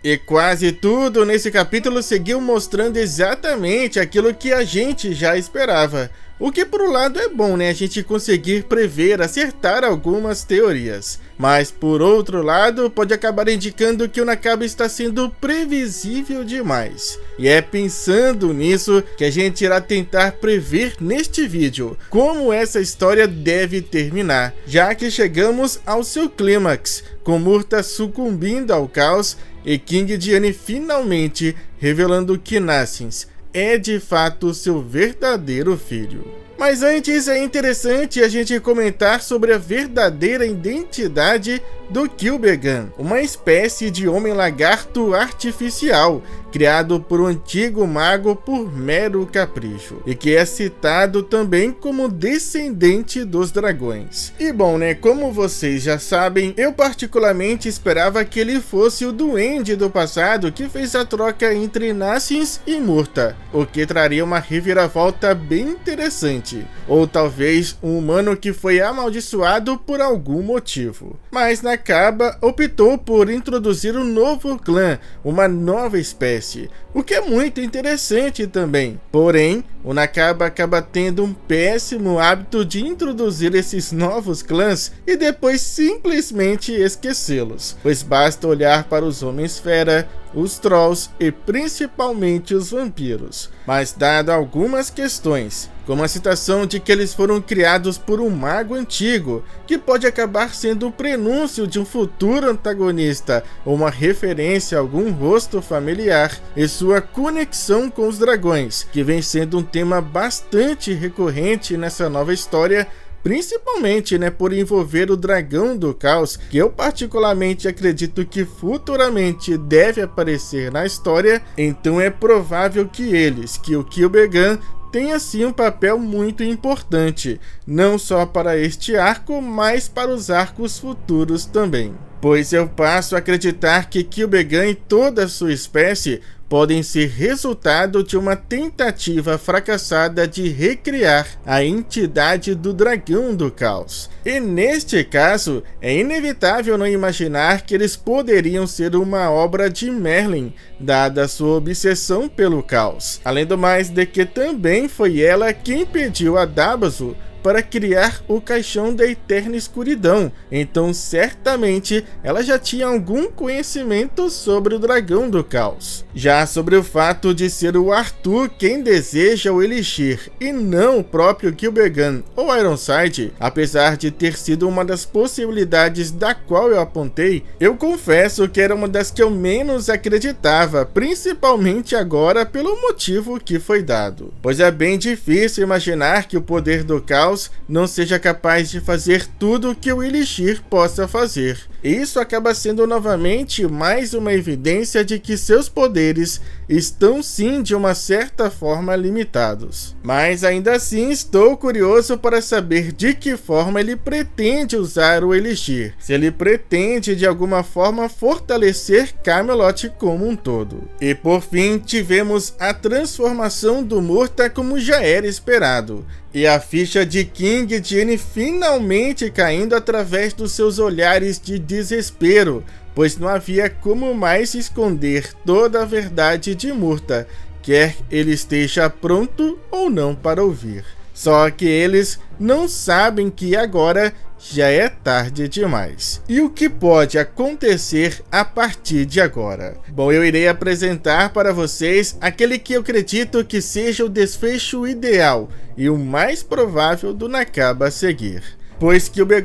E quase tudo nesse capítulo seguiu mostrando exatamente aquilo que a gente já esperava. O que por um lado é bom, né? A gente conseguir prever, acertar algumas teorias. Mas por outro lado, pode acabar indicando que o Nakaba está sendo previsível demais. E é pensando nisso que a gente irá tentar prever neste vídeo como essa história deve terminar, já que chegamos ao seu clímax, com Murta sucumbindo ao caos e King Diane finalmente revelando que Nasyns é de fato seu verdadeiro filho. Mas antes é interessante a gente comentar sobre a verdadeira identidade do Kyuubi, uma espécie de homem-lagarto artificial, criado por um antigo mago por mero capricho, e que é citado também como descendente dos dragões. E bom, né, como vocês já sabem, eu particularmente esperava que ele fosse o duende do passado que fez a troca entre Nasyns e Murta, o que traria uma reviravolta bem interessante. Ou talvez um humano que foi amaldiçoado por algum motivo. Mas Nakaba optou por introduzir um novo clã, uma nova espécie, o que é muito interessante também. Porém, o Nakaba acaba tendo um péssimo hábito de introduzir esses novos clãs e depois simplesmente esquecê-los, pois basta olhar para os Homens-Fera, os Trolls e principalmente os vampiros. Mas dado algumas questões, como a citação de que eles foram criados por um mago antigo, que pode acabar sendo o prenúncio de um futuro antagonista ou uma referência a algum rosto familiar, e sua conexão com os dragões, que vem sendo um tema bastante recorrente nessa nova história, principalmente, por envolver o Dragão do Caos, que eu particularmente acredito que futuramente deve aparecer na história. Então é provável que o Kyuubi tem assim um papel muito importante, não só para este arco, mas para os arcos futuros também. Pois eu passo a acreditar que Kyuubi e toda a sua espécie podem ser resultado de uma tentativa fracassada de recriar a entidade do Dragão do Caos. E neste caso, é inevitável não imaginar que eles poderiam ser uma obra de Merlin, dada sua obsessão pelo caos. Além do mais de que também foi ela quem pediu a Dabazu para criar o Caixão da Eterna Escuridão, então certamente ela já tinha algum conhecimento sobre o Dragão do Caos. Já sobre o fato de ser o Arthur quem deseja o Elixir e não o próprio Kyuubi ou Ironside, apesar de ter sido uma das possibilidades da qual eu apontei, eu confesso que era uma das que eu menos acreditava, principalmente agora pelo motivo que foi dado. Pois é bem difícil imaginar que o poder do caos não seja capaz de fazer tudo o que o Elixir possa fazer. E isso acaba sendo novamente mais uma evidência de que seus poderes estão sim de uma certa forma limitados. Mas ainda assim estou curioso para saber de que forma ele pretende usar o Elixir, se ele pretende de alguma forma fortalecer Camelot como um todo. E por fim tivemos a transformação do Murta como já era esperado, e a ficha de King Diane finalmente caindo através dos seus olhares de desespero, pois não havia como mais esconder toda a verdade de Murta, quer ele esteja pronto ou não para ouvir. Só que eles não sabem que agora já é tarde demais. E o que pode acontecer a partir de agora? Bom, eu irei apresentar para vocês aquele que eu acredito que seja o desfecho ideal e o mais provável do Nakaba a seguir. Pois Kyuubi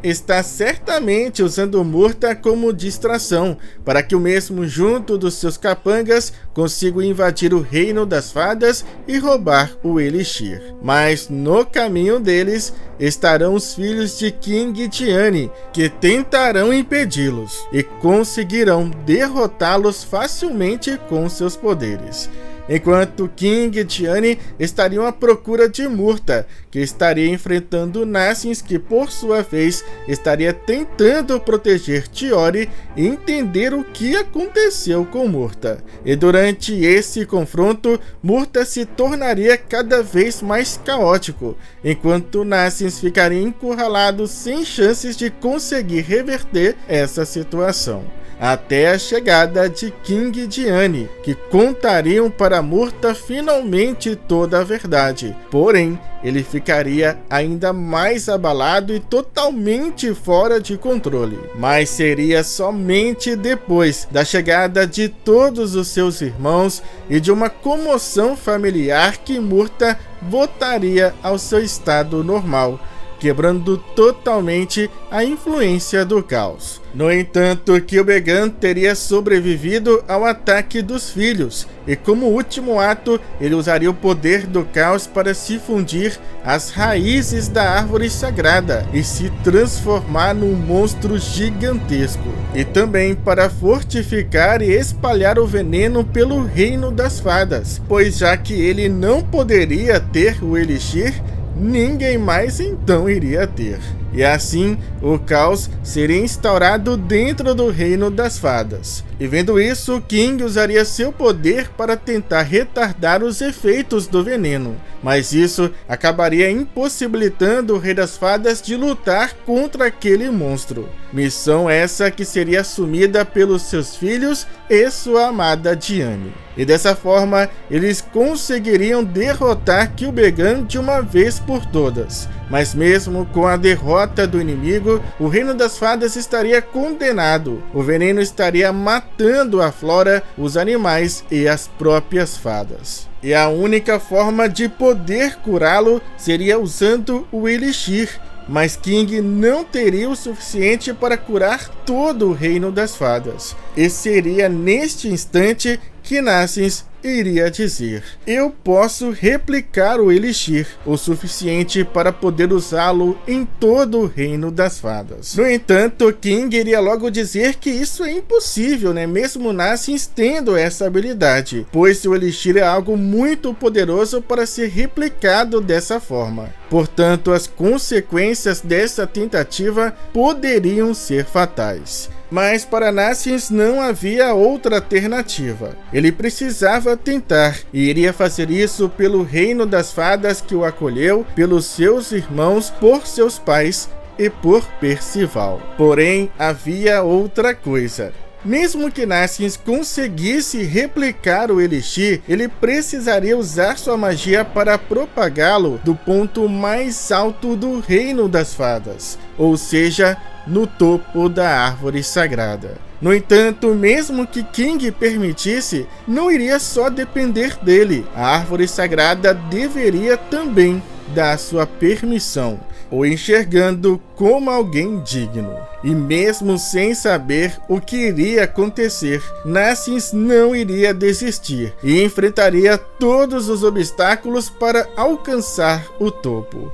está certamente usando Murta como distração, para que o mesmo junto dos seus capangas consiga invadir o reino das fadas e roubar o Elixir. Mas no caminho deles estarão os filhos de King Diane, que tentarão impedi-los e conseguirão derrotá-los facilmente com seus poderes. Enquanto King Diane estariam à procura de Murta, que estaria enfrentando Nasyns, que por sua vez estaria tentando proteger Tiori e entender o que aconteceu com Murta. E durante esse confronto, Murta se tornaria cada vez mais caótico, enquanto Nasyns ficaria encurralado sem chances de conseguir reverter essa situação. até a chegada de King e Diane, que contariam para Murta finalmente toda a verdade. Porém, ele ficaria ainda mais abalado e totalmente fora de controle. Mas seria somente depois da chegada de todos os seus irmãos e de uma comoção familiar que Murta voltaria ao seu estado normal, quebrando totalmente a influência do caos. No entanto, Kil'jaeden teria sobrevivido ao ataque dos filhos, e como último ato, ele usaria o poder do caos para se fundir às raízes da árvore sagrada e se transformar num monstro gigantesco, e também para fortificar e espalhar o veneno pelo reino das fadas, pois já que ele não poderia ter o Elixir, ninguém mais então iria ter. E assim, o caos seria instaurado dentro do reino das fadas. E vendo isso, King usaria seu poder para tentar retardar os efeitos do veneno. Mas isso acabaria impossibilitando o Rei das Fadas de lutar contra aquele monstro. Missão essa que seria assumida pelos seus filhos e sua amada Diane. E dessa forma, eles conseguiriam derrotar Kil'jaeden de uma vez por todas. Mas mesmo com a derrota do inimigo, o Reino das Fadas estaria condenado. O veneno estaria matando a flora, os animais e as próprias fadas. E a única forma de poder curá-lo seria usando o Elixir. Mas King não teria o suficiente para curar todo o Reino das Fadas. E seria neste instante que Naxx iria dizer: eu posso replicar o Elixir o suficiente para poder usá-lo em todo o Reino das Fadas. No entanto, King iria logo dizer que isso é impossível, né? Mesmo Naxx tendo essa habilidade, pois o Elixir é algo muito poderoso para ser replicado dessa forma. Portanto, as consequências dessa tentativa poderiam ser fatais. Mas para Naxx não havia outra alternativa. Ele precisava tentar, e iria fazer isso pelo Reino das Fadas que o acolheu, pelos seus irmãos, por seus pais e por Percival. Porém, havia outra coisa. Mesmo que Naxx conseguisse replicar o Elixir, ele precisaria usar sua magia para propagá-lo do ponto mais alto do Reino das Fadas, ou seja, no topo da árvore sagrada. No entanto, mesmo que King permitisse, não iria só depender dele. A árvore sagrada deveria também dar sua permissão, o enxergando como alguém digno. E mesmo sem saber o que iria acontecer, Naxx não iria desistir e enfrentaria todos os obstáculos para alcançar o topo.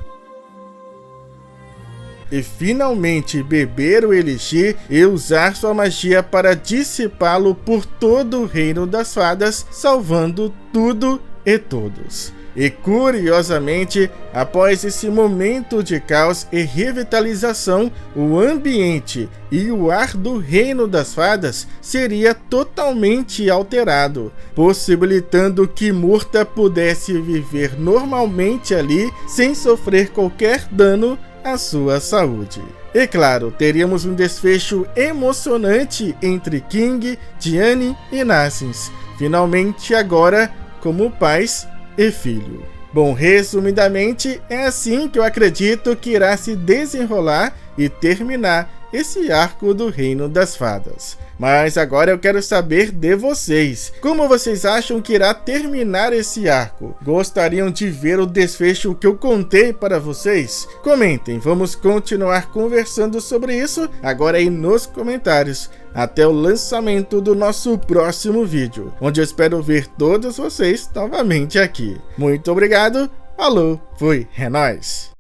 E finalmente beber o Elixir e usar sua magia para dissipá-lo por todo o Reino das Fadas, salvando tudo e todos. E curiosamente, após esse momento de caos e revitalização, o ambiente e o ar do Reino das Fadas seria totalmente alterado, possibilitando que Murta pudesse viver normalmente ali sem sofrer qualquer dano à sua saúde. E claro, teríamos um desfecho emocionante entre King, Diane e Naxx, finalmente agora como pais e filho. Bom, resumidamente, é assim que eu acredito que irá se desenrolar e terminar esse arco do Reino das Fadas. Mas agora eu quero saber de vocês. Como vocês acham que irá terminar esse arco? Gostariam de ver o desfecho que eu contei para vocês? Comentem, vamos continuar conversando sobre isso agora aí nos comentários. Até o lançamento do nosso próximo vídeo, onde eu espero ver todos vocês novamente aqui. Muito obrigado, falou, fui, é nóis!